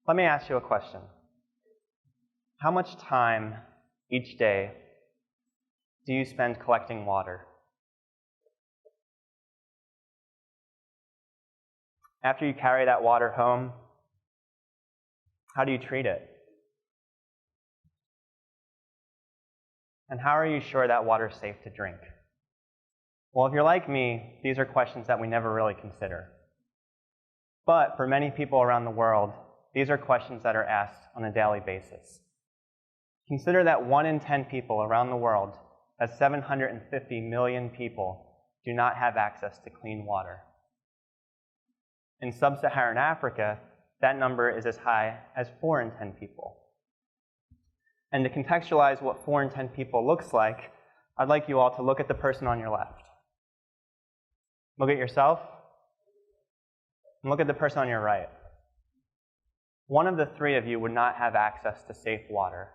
Let me ask you a question. How much time each day do you spend collecting water? After you carry that water home, how do you treat it? And how are you sure that water is safe to drink? Well, if you're like me, these are questions that we never really consider. But for many people around the world, these are questions that are asked on a daily basis. Consider that 1 in 10 people around the world, that's 750 million people, do not have access to clean water. In sub-Saharan Africa, that number is as high as 4 in 10 people. And to contextualize what 4 in 10 people looks like, I'd like you all to look at the person on your left. Look at yourself, and look at the person on your right. One of the 3 of you would not have access to safe water.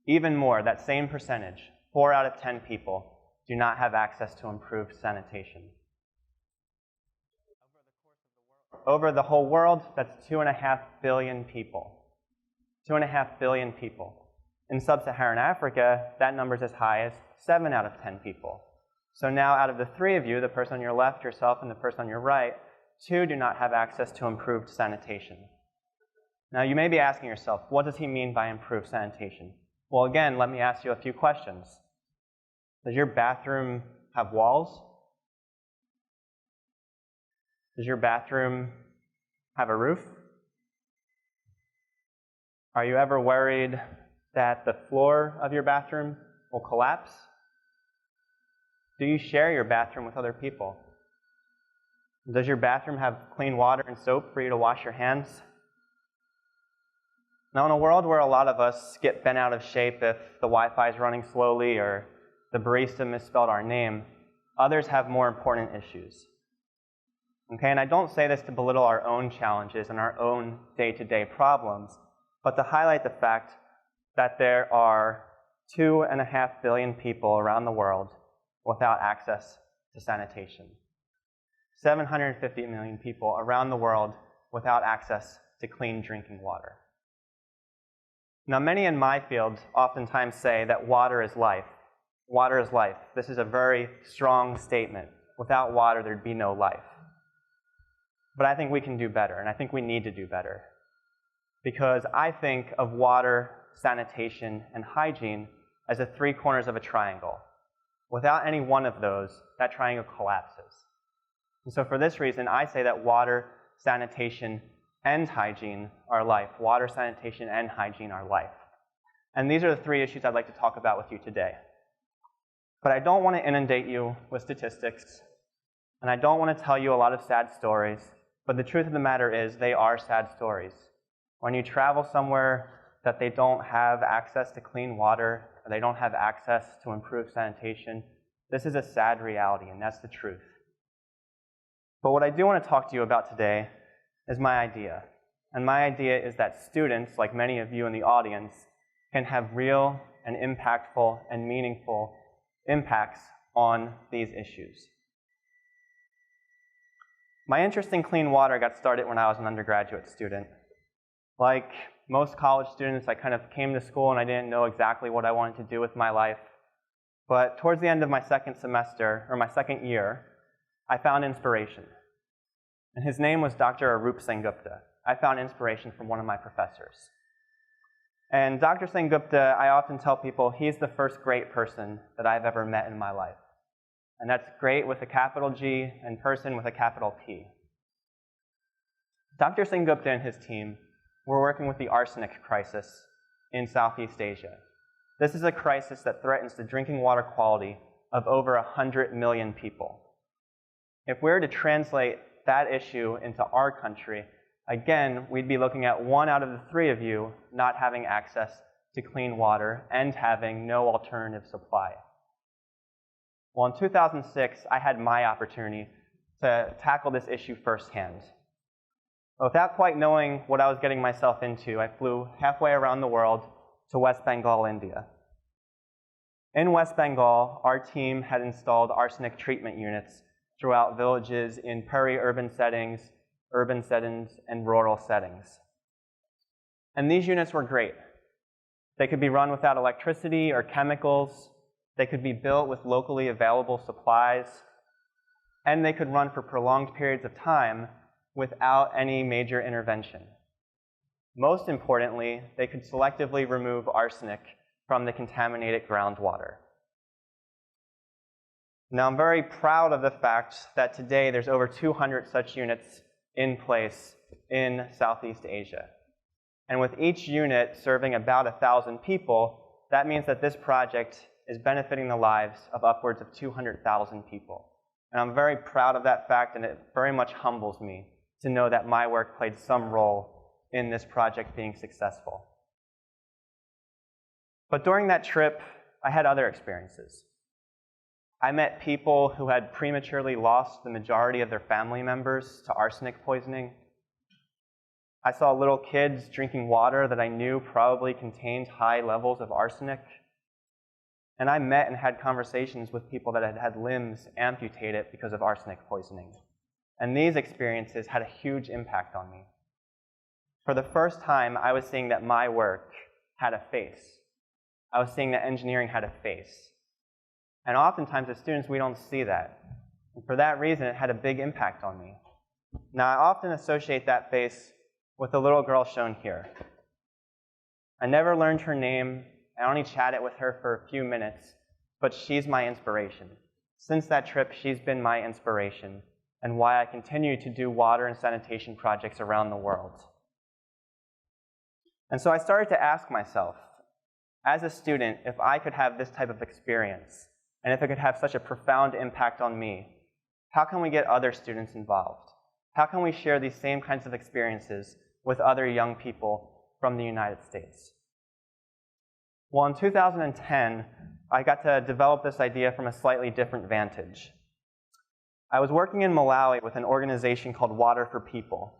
Even more, that same percentage, 4 out of 10 people, do not have access to improved sanitation. Over the whole world, that's 2.5 billion people. 2.5 billion people. In sub-Saharan Africa, that number is as high as 7 out of 10 people. So now out of the 3 of you, the person on your left, yourself, and the person on your right, 2 do not have access to improved sanitation. Now you may be asking yourself, what does he mean by improved sanitation? Well, again, let me ask you a few questions. Does your bathroom have walls? Does your bathroom have a roof? Are you ever worried that the floor of your bathroom will collapse? Do you share your bathroom with other people? Does your bathroom have clean water and soap for you to wash your hands? Now, in a world where a lot of us get bent out of shape if the Wi-Fi is running slowly or the barista misspelled our name, others have more important issues. Okay, and I don't say this to belittle our own challenges and our own day-to-day problems, but to highlight the fact that there are 2.5 billion people around the world without access to sanitation. 750 million people around the world without access to clean drinking water. Now, many in my field oftentimes say that water is life. Water is life. This is a very strong statement. Without water, there'd be no life. But I think we can do better, and I think we need to do better. Because I think of water, sanitation, and hygiene as the 3 corners of a triangle. Without any one of those, that triangle collapses. And so for this reason, I say that water, sanitation, and hygiene are life. Water, sanitation, and hygiene are life. And these are the 3 issues I'd like to talk about with you today. But I don't want to inundate you with statistics, and I don't want to tell you a lot of sad stories, but the truth of the matter is they are sad stories. When you travel somewhere that they don't have access to clean water, or they don't have access to improved sanitation, this is a sad reality, and that's the truth. But what I do want to talk to you about today is my idea. And my idea is that students, like many of you in the audience, can have real and impactful and meaningful impacts on these issues. My interest in clean water got started when I was an undergraduate student. Like most college students, I kind of came to school and I didn't know exactly what I wanted to do with my life. But towards the end of my second semester, or my second year, I found inspiration. And his name was Dr. Arup Sengupta. I found inspiration from one of my professors. And Dr. Sengupta, I often tell people, he's the first great person that I've ever met in my life. And that's great with a capital G and person with a capital P. Dr. Sengupta and his team were working with the arsenic crisis in Southeast Asia. This is a crisis that threatens the drinking water quality of over 100 million people. If we were to translate that issue into our country, again, we'd be looking at 1 out of the 3 of you not having access to clean water and having no alternative supply. Well, in 2006, I had my opportunity to tackle this issue firsthand. Without quite knowing what I was getting myself into, I flew halfway around the world to West Bengal, India. In West Bengal, our team had installed arsenic treatment units throughout villages in peri-urban settings urban settings, and rural settings. And these units were great. They could be run without electricity or chemicals. They could be built with locally available supplies. And they could run for prolonged periods of time without any major intervention. Most importantly, they could selectively remove arsenic from the contaminated groundwater. Now, I'm very proud of the fact that today there's over 200 such units in place in Southeast Asia. And with each unit serving about 1,000 people, that means that this project is benefiting the lives of upwards of 200,000 people. And I'm very proud of that fact, and it very much humbles me to know that my work played some role in this project being successful. But during that trip, I had other experiences. I met people who had prematurely lost the majority of their family members to arsenic poisoning. I saw little kids drinking water that I knew probably contained high levels of arsenic. And I met and had conversations with people that had had limbs amputated because of arsenic poisoning. And these experiences had a huge impact on me. For the first time, I was seeing that my work had a face. I was seeing that engineering had a face. And oftentimes as students, we don't see that. And for that reason, it had a big impact on me. Now, I often associate that face with the little girl shown here. I never learned her name. I only chatted with her for a few minutes, but she's my inspiration. Since that trip, she's been my inspiration and why I continue to do water and sanitation projects around the world. And so I started to ask myself, as a student, if I could have this type of experience, and if it could have such a profound impact on me, how can we get other students involved? How can we share these same kinds of experiences with other young people from the United States? Well, in 2010, I got to develop this idea from a slightly different vantage. I was working in Malawi with an organization called Water for People.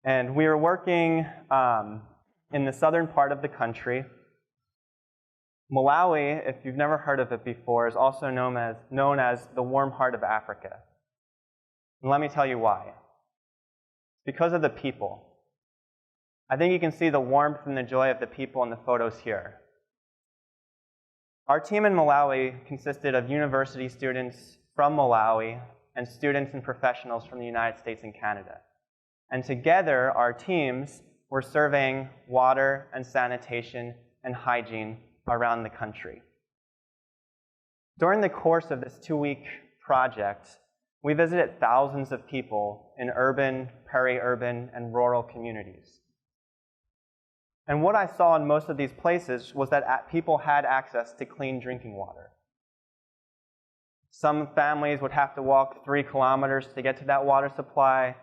And we were working in the southern part of the country. Malawi, if you've never heard of it before, is also known as the warm heart of Africa. And let me tell you why. It's because of the people. I think you can see the warmth and the joy of the people in the photos here. Our team in Malawi consisted of university students from Malawi and students and professionals from the United States and Canada. And together, our teams were serving water and sanitation and hygiene around the country. During the course of this 2-week project, we visited thousands of people in urban, peri-urban, and rural communities. And what I saw in most of these places was that people had access to clean drinking water. Some families would have to walk 3 kilometers to get to that water supply,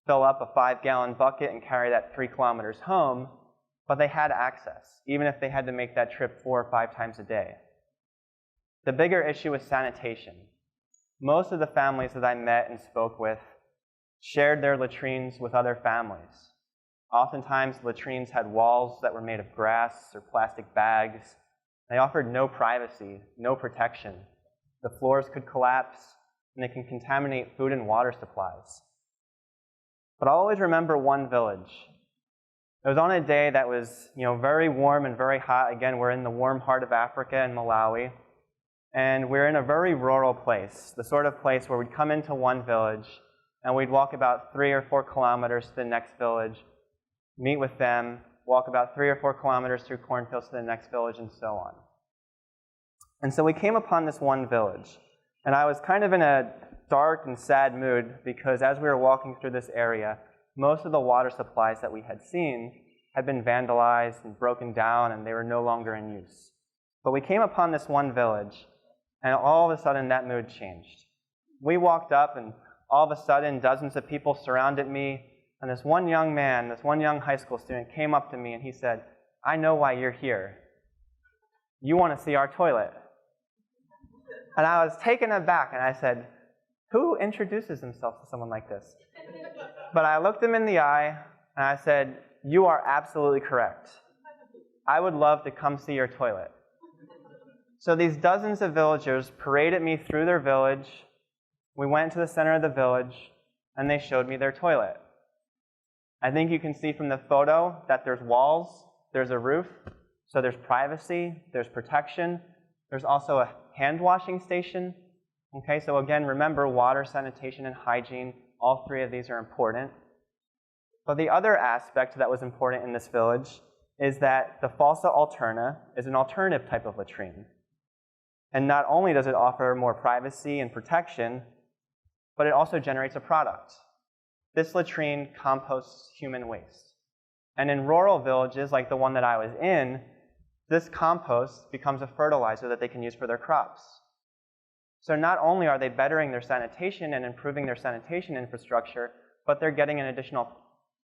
fill up a 5-gallon bucket and carry that 3 kilometers home, but they had access, even if they had to make that trip 4 or 5 times a day. The bigger issue was sanitation. Most of the families that I met and spoke with shared their latrines with other families. Oftentimes, latrines had walls that were made of grass or plastic bags. They offered no privacy, no protection. The floors could collapse, and they can contaminate food and water supplies. But I'll always remember one village. It was on a day that was, very warm and very hot. Again, we're in the warm heart of Africa in Malawi. And we're in a very rural place, the sort of place where we'd come into one village, and we'd walk about 3 or 4 kilometers to the next village, meet with them, walk about 3 or 4 kilometers through cornfields to the next village, and so on. And so we came upon this one village, and I was kind of in a dark and sad mood because as we were walking through this area, most of the water supplies that we had seen had been vandalized and broken down, and they were no longer in use. But we came upon this one village, and all of a sudden that mood changed. We walked up, and all of a sudden dozens of people surrounded me, and this one young man, this one young high school student came up to me and he said, "I know why you're here. You want to see our toilet." And I was taken aback, and I said, "Who introduces himself to someone like this?" But I looked him in the eye, and I said, "You are absolutely correct. I would love to come see your toilet." So these dozens of villagers paraded me through their village. We went to the center of the village. and they showed me their toilet. I think you can see from the photo that there's walls, there's a roof, so there's privacy, there's protection. There's also a hand washing station. Okay, so again, remember water, sanitation, and hygiene. All three of these are important. But the other aspect that was important in this village is that the falsa alterna is an alternative type of latrine. And not only does it offer more privacy and protection, but it also generates a product. This latrine composts human waste. And in rural villages like the one that I was in, this compost becomes a fertilizer that they can use for their crops. So not only are they bettering their sanitation and improving their sanitation infrastructure, but they're getting an additional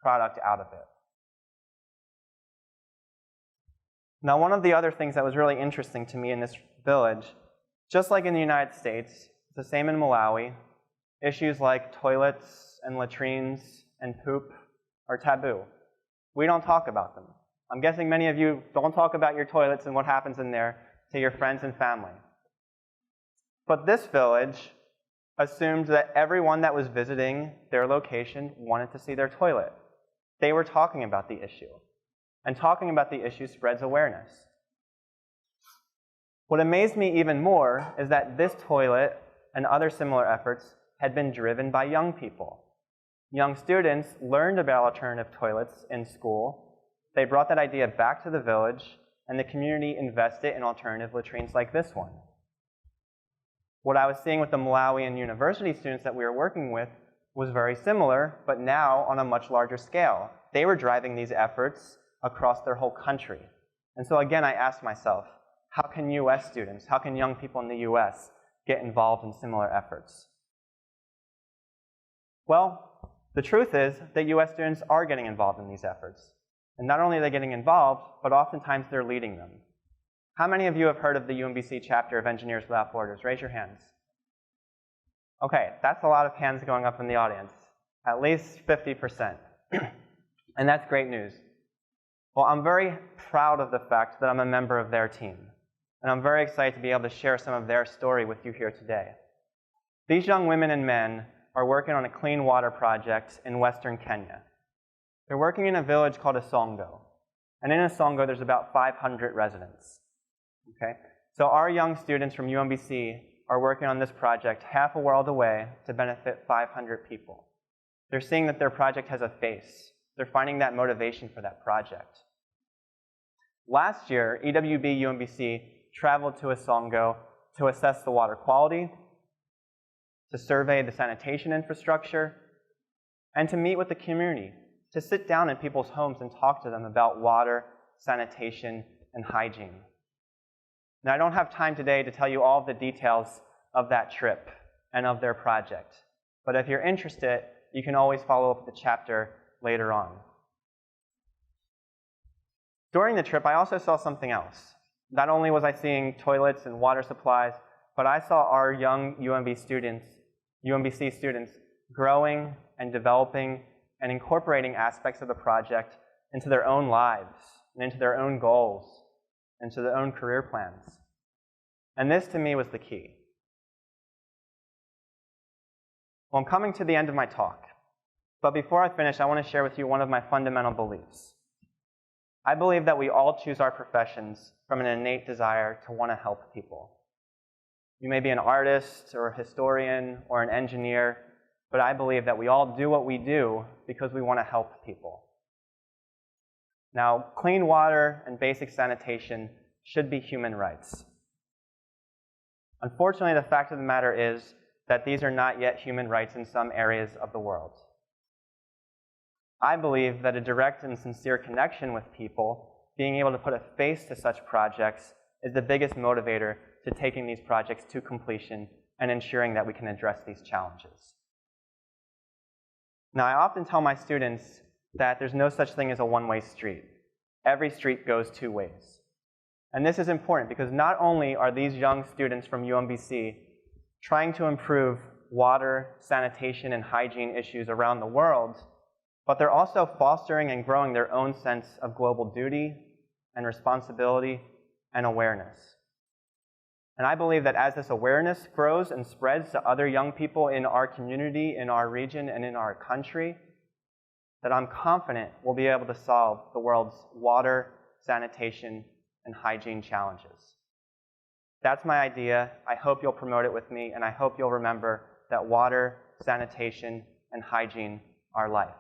product out of it. Now, one of the other things that was really interesting to me in this village, just like in the United States, it's the same in Malawi, issues like toilets and latrines and poop are taboo. We don't talk about them. I'm guessing many of you don't talk about your toilets and what happens in there to your friends and family. But this village assumed that everyone that was visiting their location wanted to see their toilet. They were talking about the issue. And talking about the issue spreads awareness. What amazed me even more is that this toilet and other similar efforts had been driven by young people. Young students learned about alternative toilets in school. They brought that idea back to the village, and the community invested in alternative latrines like this one. What I was seeing with the Malawi and university students that we were working with was very similar, but now on a much larger scale. They were driving these efforts across their whole country. And so again, I asked myself, how can US students, how can young people in the US get involved in similar efforts? Well, the truth is that US students are getting involved in these efforts. And not only are they getting involved, but oftentimes they're leading them. How many of you have heard of the UMBC chapter of Engineers Without Borders? Raise your hands. Okay, that's a lot of hands going up in the audience. At least 50%. And that's great news. Well, I'm very proud of the fact that I'm a member of their team. And I'm very excited to be able to share some of their story with you here today. These young women and men are working on a clean water project in western Kenya. They're working in a village called Asongo. And in Asongo, there's about 500 residents. Okay? So our young students from UMBC are working on this project half a world away to benefit 500 people. They're seeing that their project has a face. They're finding that motivation for that project. Last year, EWB UMBC traveled to Asongo to assess the water quality, to survey the sanitation infrastructure, and to meet with the community, to sit down in people's homes and talk to them about water, sanitation, and hygiene. Now, I don't have time today to tell you all of the details of that trip and of their project, but if you're interested, you can always follow up with the chapter later on. During the trip, I also saw something else. Not only was I seeing toilets and water supplies, but I saw our young UMBC students growing and developing and incorporating aspects of the project into their own lives and into their own goals and to their own career plans. And this, to me, was the key. Well, I'm coming to the end of my talk. But before I finish, I want to share with you one of my fundamental beliefs. I believe that we all choose our professions from an innate desire to want to help people. You may be an artist or a historian or an engineer, but I believe that we all do what we do because we want to help people. Now, clean water and basic sanitation should be human rights. Unfortunately, the fact of the matter is that these are not yet human rights in some areas of the world. I believe that a direct and sincere connection with people, being able to put a face to such projects, is the biggest motivator to taking these projects to completion and ensuring that we can address these challenges. Now, I often tell my students that there's no such thing as a one-way street. Every street goes two ways. And this is important because not only are these young students from UMBC trying to improve water, sanitation, and hygiene issues around the world, but they're also fostering and growing their own sense of global duty and responsibility and awareness. And I believe that as this awareness grows and spreads to other young people in our community, in our region, and in our country, that I'm confident we'll be able to solve the world's water, sanitation, and hygiene challenges. That's my idea. I hope you'll promote it with me, and I hope you'll remember that water, sanitation, and hygiene are life.